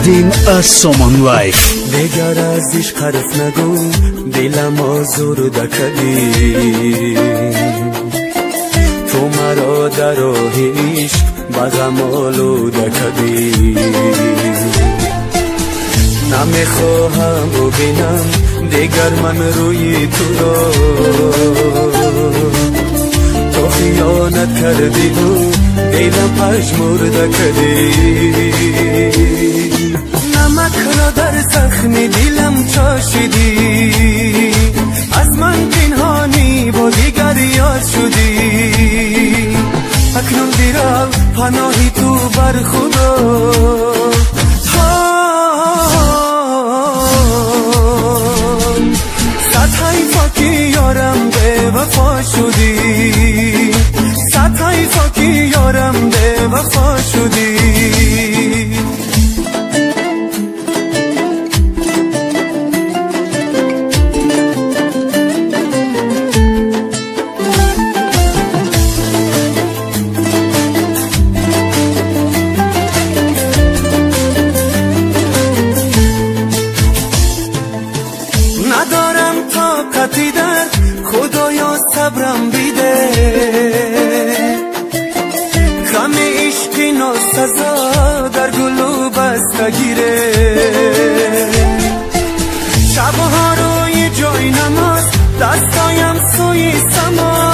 نوردین از سامان لایف. دیگر از عشق حرف نگو، دلم آزرده کردی. تو مرا در راه عشق به غم آلوده کردی. نمیخواهم ببینم دیگر من روی تو را. تو خیانت کردی و دلم پژمرده کردی. نمک را در زخم دلم چاشیدی. از من پنهانی با دیگر یاد شدی. اکنون دیرم پناهی تو بر خدا. صد حیفا که یارم به وفا شدی. صد حیفا که یارم به وفا شدی. ندارم طاقتی در خدایا صبرم بیده. غم عشقی ناسزا در گلو بستگیره. شبها روی جای نماز دستایم سوی سما.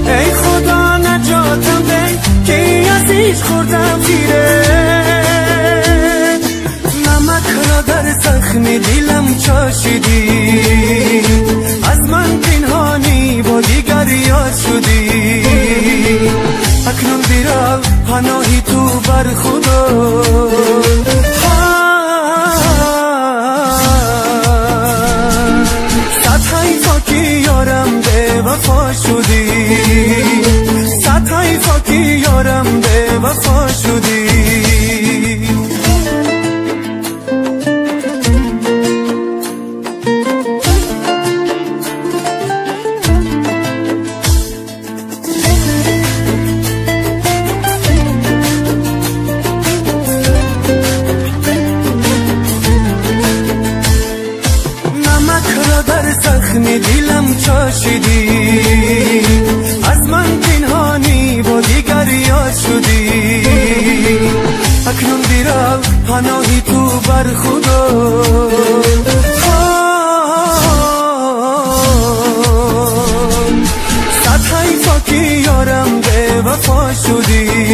ای خدا نجاتم ده که از عشق خوردم تیره. در زخم دلم چاشیدی. از من پنهانی با دیگر یاد شدی. اکنون دیرم پناهی تو بر خدا. صد حیفا که یارم به وفا شدی. صد حیفا که یارم به وفا شدی. در زخم دلم چاشیدی. از من پنهانی با دیگر یاد شدی. اکنون دیرم پناهی تو بر خدا. صد حیفا که یارم به وفا شدی.